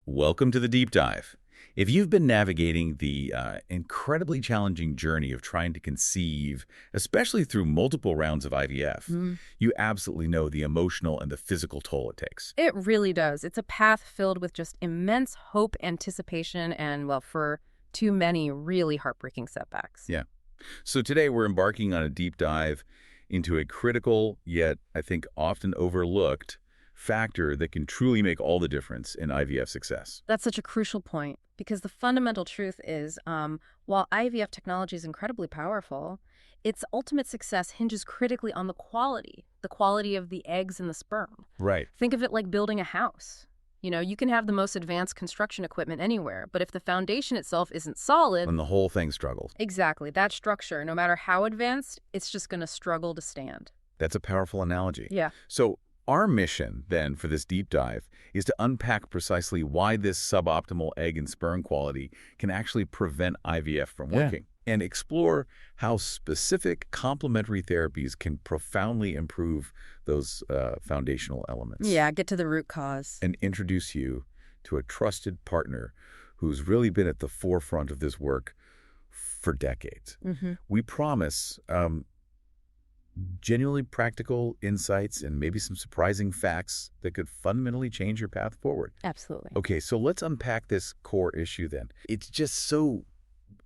Welcome to the deep dive. If you've been navigating the incredibly challenging journey of trying to conceive, especially through multiple rounds of IVF, you absolutely know the emotional and the physical toll it takes. It really does. It's a path filled with just immense hope, anticipation, and, well, for too many, really heartbreaking setbacks. Yeah. So today we're embarking on a deep dive into a critical, yet I think often overlooked, factor that can truly make all the difference in IVF success. That's such a crucial point because the fundamental truth is, while IVF technology is incredibly powerful, its ultimate success hinges critically on the quality of the eggs and the sperm. Right. Think of it like building a house. You know, you can have the most advanced construction equipment anywhere, but if the foundation itself isn't solid. And the whole thing struggles. Exactly. That structure, no matter how advanced, it's just going to struggle to stand. That's a powerful analogy. Yeah. So our mission, then, for this deep dive is to unpack precisely why this suboptimal egg and sperm quality can actually prevent IVF from working, and explore how specific complementary therapies can profoundly improve those foundational elements. Yeah, get to the root cause. And introduce you to a trusted partner who's really been at the forefront of this work for decades. We promise genuinely practical insights and maybe some surprising facts that could fundamentally change your path forward. Absolutely. Okay, so let's unpack this core issue then. It's just so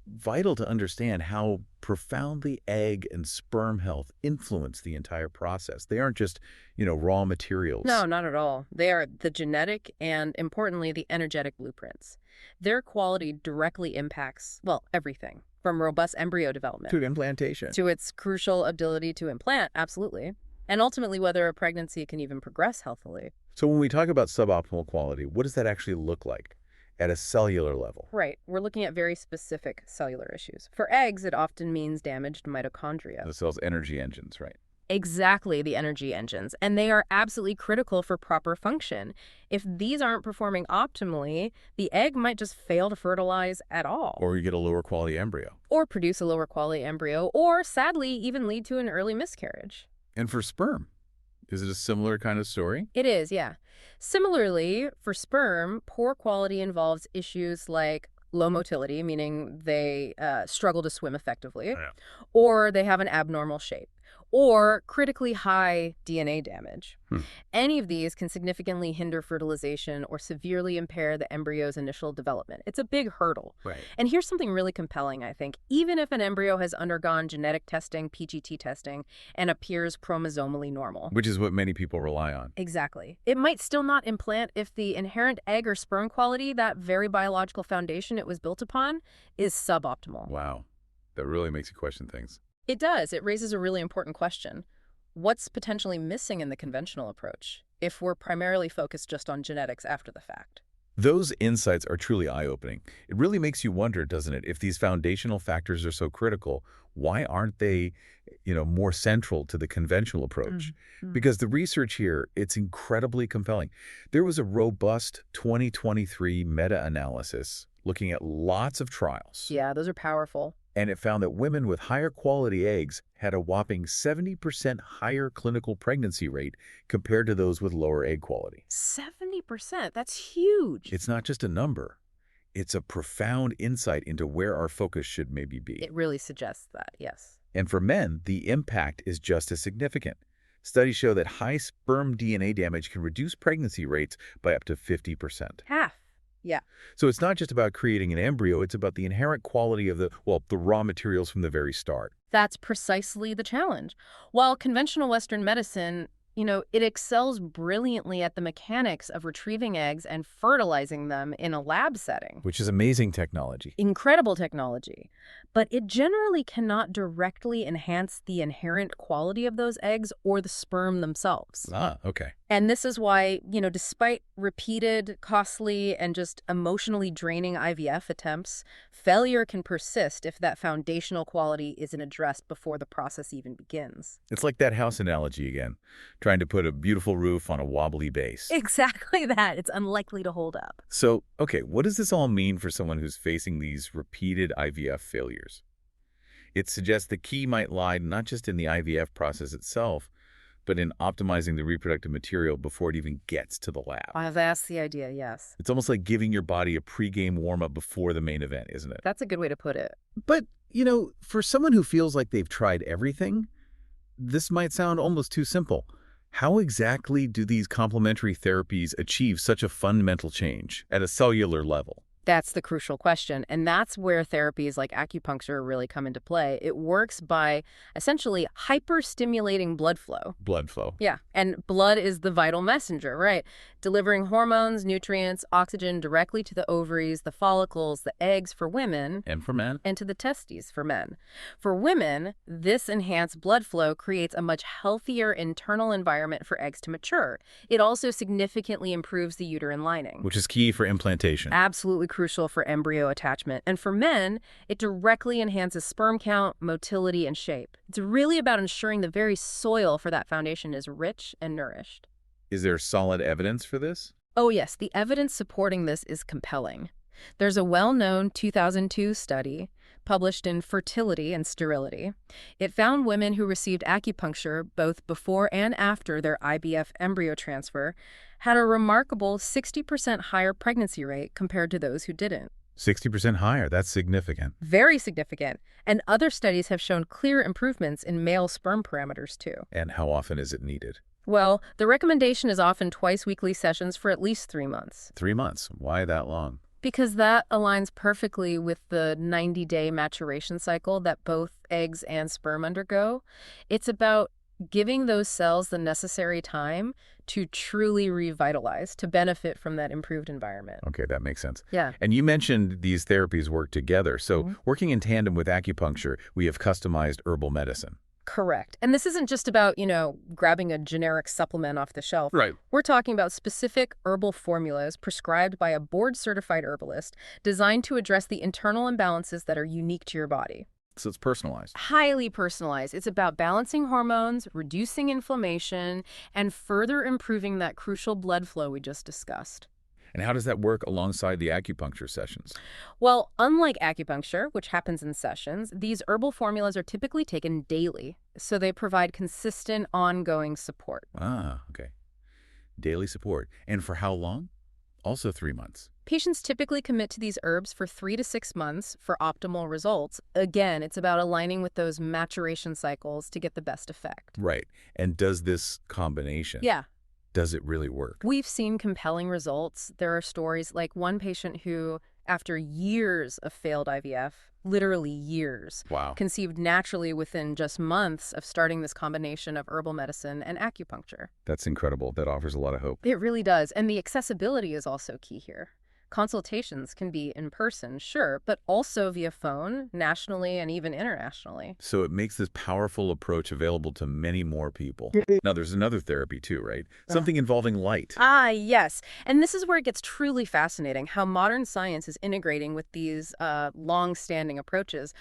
vital to understand how profoundly egg and sperm health influence the entire process. They aren't just, raw materials. No, not at all. They are the genetic and, importantly, the energetic blueprints. Their quality directly impacts, well, everything. From robust embryo development To implantation. to its crucial ability to implant, absolutely. And ultimately whether a pregnancy can even progress healthily. So when we talk about suboptimal quality, what does that actually look like at a cellular level? Right. We're looking at very specific cellular issues. For eggs, it often means damaged mitochondria. The cell's energy engines, right? Exactly, the energy engines. And they are absolutely critical for proper function. If these aren't performing optimally, the egg might just fail to fertilize at all. Or you get a lower quality embryo. Or produce a lower quality embryo, or sadly, even lead to an early miscarriage. And for sperm, is it a similar kind of story? It is, yeah. Similarly, for sperm, poor quality involves issues like low motility, meaning they struggle to swim effectively, or they have an abnormal shape, or critically high DNA damage. Any of these can significantly hinder fertilization or severely impair the embryo's initial development. It's a big hurdle. Right. And here's something really compelling, I think. Even if an embryo has undergone genetic testing, PGT testing, and appears chromosomally normal. Which is what many people rely on. Exactly. It might still not implant if the inherent egg or sperm quality, that very biological foundation it was built upon, is suboptimal. Wow. That really makes you question things. It does. It raises a really important question. What's potentially missing in the conventional approach if we're primarily focused just on genetics after the fact? Those insights are truly eye-opening. It really makes you wonder, doesn't it, if these foundational factors are so critical, why aren't they, more central to the conventional approach? Because the research here, it's incredibly compelling. There was a robust 2023 meta-analysis looking at lots of trials. Yeah, those are powerful. And it found that women with higher quality eggs had a whopping 70% higher clinical pregnancy rate compared to those with lower egg quality. 70%? That's huge. It's not just a number. It's a profound insight into where our focus should maybe be. It really suggests that, yes. And for men, the impact is just as significant. Studies show that high sperm DNA damage can reduce pregnancy rates by up to 50%. Half. Yeah. So it's not just about creating an embryo, it's about the inherent quality of the raw materials from the very start. That's precisely the challenge. While conventional Western medicine, it excels brilliantly at the mechanics of retrieving eggs and fertilizing them in a lab setting. Which is amazing technology. Incredible technology. But it generally cannot directly enhance the inherent quality of those eggs or the sperm themselves. Ah, okay. And this is why, despite repeated, costly, and just emotionally draining IVF attempts, failure can persist if that foundational quality isn't addressed before the process even begins. It's like that house analogy again, trying to put a beautiful roof on a wobbly base. Exactly that. It's unlikely to hold up. So, okay, what does this all mean for someone who's facing these repeated IVF failures? It suggests the key might lie not just in the IVF process itself, but in optimizing the reproductive material before it even gets to the lab. That's the idea, yes. It's almost like giving your body a pregame warm-up before the main event, isn't it? That's a good way to put it. But, for someone who feels like they've tried everything, this might sound almost too simple. How exactly do these complementary therapies achieve such a fundamental change at a cellular level? That's the crucial question, and that's where therapies like acupuncture really come into play. It works by essentially hyper-stimulating blood flow. Blood flow. Yeah, and blood is the vital messenger, right? Delivering hormones, nutrients, oxygen directly to the ovaries, the follicles, the eggs for women. And for men? And to the testes for men. For women, this enhanced blood flow creates a much healthier internal environment for eggs to mature. It also significantly improves the uterine lining. Which is key for implantation. Absolutely crucial for embryo attachment. And for men, it directly enhances sperm count, motility, and shape. It's really about ensuring the very soil for that foundation is rich and nourished. Is there solid evidence for this? Oh yes, the evidence supporting this is compelling. There's a well-known 2002 study published in Fertility and Sterility. It found women who received acupuncture both before and after their IVF embryo transfer had a remarkable 60% higher pregnancy rate compared to those who didn't. 60% higher. That's significant. Very significant. And other studies have shown clear improvements in male sperm parameters too. And how often is it needed? Well, the recommendation is often twice-weekly sessions for at least 3 months. 3 months. Why that long? Because that aligns perfectly with the 90-day maturation cycle that both eggs and sperm undergo. It's about giving those cells the necessary time to truly revitalize, to benefit from that improved environment. Okay, that makes sense. Yeah. And you mentioned these therapies work together. So working in tandem with acupuncture, we have customized herbal medicine. Correct. And this isn't just about, grabbing a generic supplement off the shelf. Right. We're talking about specific herbal formulas prescribed by a board-certified herbalist designed to address the internal imbalances that are unique to your body. So it's personalized. Highly personalized. It's about balancing hormones, reducing inflammation, and further improving that crucial blood flow we just discussed. And how does that work alongside the acupuncture sessions? Well, unlike acupuncture, which happens in sessions, these herbal formulas are typically taken daily, so they provide consistent, ongoing support. Ah, okay. Daily support. And for how long? Also 3 months. Patients typically commit to these herbs for 3 to 6 months for optimal results. Again, it's about aligning with those maturation cycles to get the best effect. Right. And does this combination... Yeah. Does it really work? We've seen compelling results. There are stories like one patient who, after years of failed IVF, literally years, Wow. conceived naturally within just months of starting this combination of herbal medicine and acupuncture. That's incredible. That offers a lot of hope. It really does. And the accessibility is also key here. Consultations can be in person, sure, but also via phone, nationally and even internationally. So it makes this powerful approach available to many more people. Now, there's another therapy too, right? Something involving light. Ah, yes. And this is where it gets truly fascinating, how modern science is integrating with these long-standing approaches.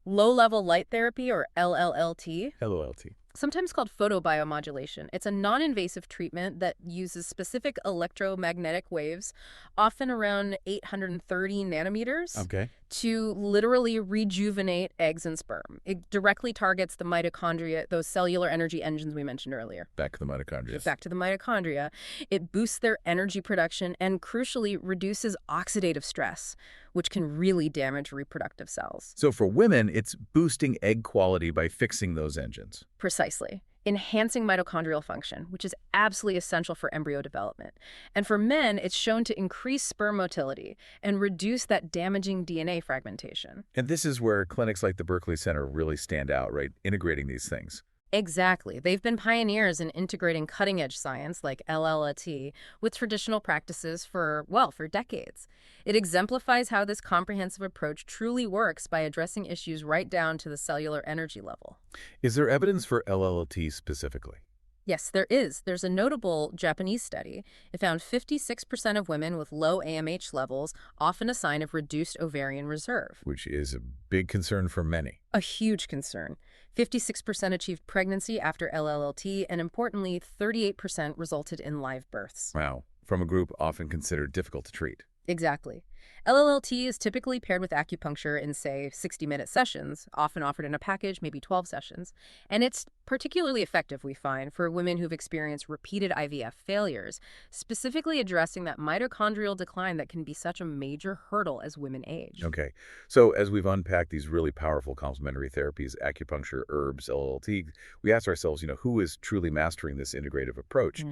Low-level light therapy, or LLLT. LOLT. Sometimes called photobiomodulation. It's a non-invasive treatment that uses specific electromagnetic waves, often around 830 nanometers, Okay. to literally rejuvenate eggs and sperm. It directly targets the mitochondria, those cellular energy engines we mentioned earlier. Back to the mitochondria. Back to the mitochondria. It boosts their energy production and, crucially, reduces oxidative stress, which can really damage reproductive cells. So for women, it's boosting egg quality by fixing those engines. Precisely. Enhancing mitochondrial function, which is absolutely essential for embryo development. And for men, it's shown to increase sperm motility and reduce that damaging DNA fragmentation. And this is where clinics like the Berkeley Center really stand out, right? Integrating these things. Exactly. They've been pioneers in integrating cutting-edge science like LLT with traditional practices for decades. It exemplifies how this comprehensive approach truly works by addressing issues right down to the cellular energy level. Is there evidence for LLT specifically? Yes, there is. There's a notable Japanese study. It found 56% of women with low AMH levels, often a sign of reduced ovarian reserve. Which is a big concern for many. A huge concern. 56% achieved pregnancy after LLT, and importantly, 38% resulted in live births. Wow. From a group often considered difficult to treat. Exactly. LLT is typically paired with acupuncture in, say, 60-minute sessions, often offered in a package, maybe 12 sessions. And it's particularly effective, we find, for women who've experienced repeated IVF failures, specifically addressing that mitochondrial decline that can be such a major hurdle as women age. Okay. So as we've unpacked these really powerful complementary therapies, acupuncture, herbs, LLT, we asked ourselves, who is truly mastering this integrative approach?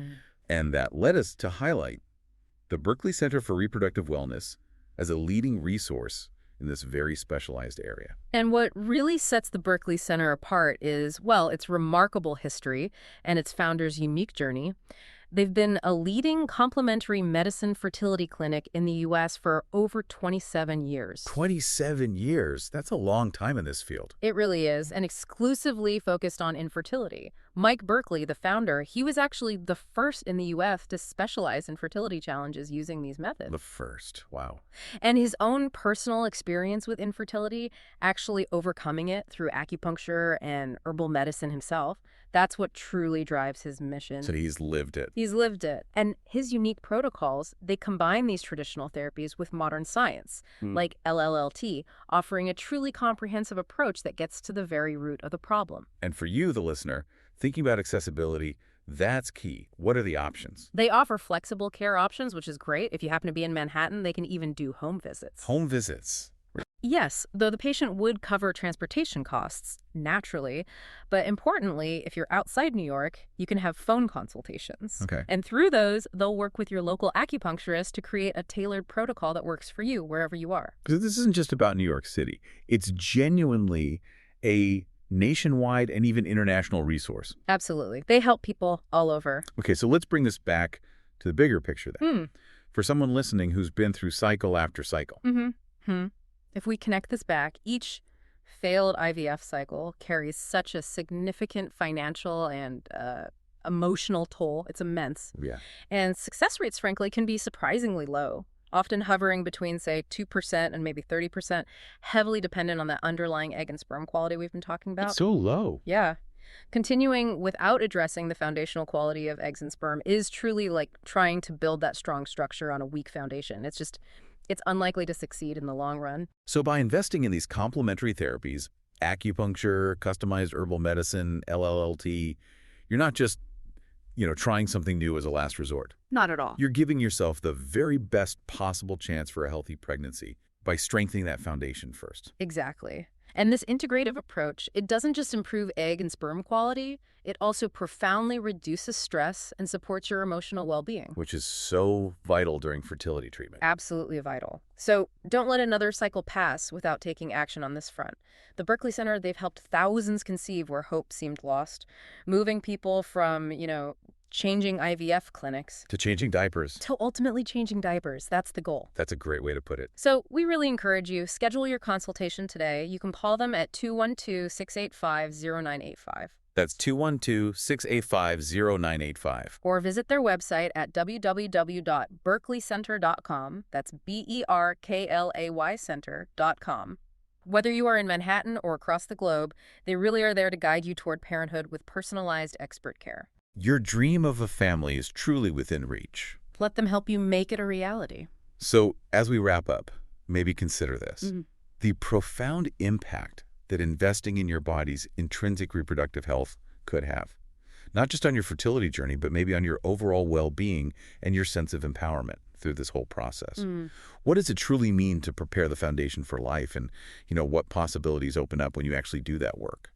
And that led us to highlight the Berkeley Center for Reproductive Wellness as a leading resource in this very specialized area. And what really sets the Berkeley Center apart is, well, its remarkable history and its founder's unique journey. They've been a leading complementary medicine fertility clinic in the U.S. for over 27 years. 27 years? That's a long time in this field. It really is, and exclusively focused on infertility. Mike Berkeley, the founder, he was actually the first in the U.S. to specialize in fertility challenges using these methods. The first. Wow. And his own personal experience with infertility, actually overcoming it through acupuncture and herbal medicine himself, that's what truly drives his mission. So he's lived it. He's lived it. And his unique protocols, they combine these traditional therapies with modern science, like LLT, offering a truly comprehensive approach that gets to the very root of the problem. And for you, the listener, thinking about accessibility, that's key. What are the options? They offer flexible care options, which is great. If you happen to be in Manhattan, they can even do home visits. Home visits. Yes, though the patient would cover transportation costs, naturally. But importantly, if you're outside New York, you can have phone consultations. Okay. And through those, they'll work with your local acupuncturist to create a tailored protocol that works for you wherever you are. Because this isn't just about New York City. It's genuinely a nationwide and even international resource. Absolutely. They help people all over. Okay, so let's bring this back to the bigger picture then. For someone listening who's been through cycle after cycle. If we connect this back, each failed IVF cycle carries such a significant financial and emotional toll. It's immense. Yeah. And success rates, frankly, can be surprisingly low, often hovering between, say, 2% and maybe 30%, heavily dependent on that underlying egg and sperm quality we've been talking about. It's so low. Yeah. Continuing without addressing the foundational quality of eggs and sperm is truly like trying to build that strong structure on a weak foundation. It's unlikely to succeed in the long run. So by investing in these complementary therapies, acupuncture, customized herbal medicine, LLT, you're not just, trying something new as a last resort. Not at all. You're giving yourself the very best possible chance for a healthy pregnancy by strengthening that foundation first. Exactly. And this integrative approach, it doesn't just improve egg and sperm quality, it also profoundly reduces stress and supports your emotional well-being. Which is so vital during fertility treatment. Absolutely vital. So don't let another cycle pass without taking action on this front. The Berkeley Center, they've helped thousands conceive where hope seemed lost, moving people from, changing IVF clinics To changing diapers. to ultimately changing diapers. That's the goal. That's a great way to put it. So we really encourage you, schedule your consultation today. You can call them at 212-685-0985. That's 212-685-0985. Or visit their website at www.berkeleycenter.com. That's BERKLAY center.com. Whether you are in Manhattan or across the globe, they really are there to guide you toward parenthood with personalized expert care. Your dream of a family is truly within reach. Let them help you make it a reality. So, as we wrap up, maybe consider this. The profound impact that investing in your body's intrinsic reproductive health could have. Not just on your fertility journey, but maybe on your overall well-being and your sense of empowerment through this whole process. What does it truly mean to prepare the foundation for life, and, what possibilities open up when you actually do that work?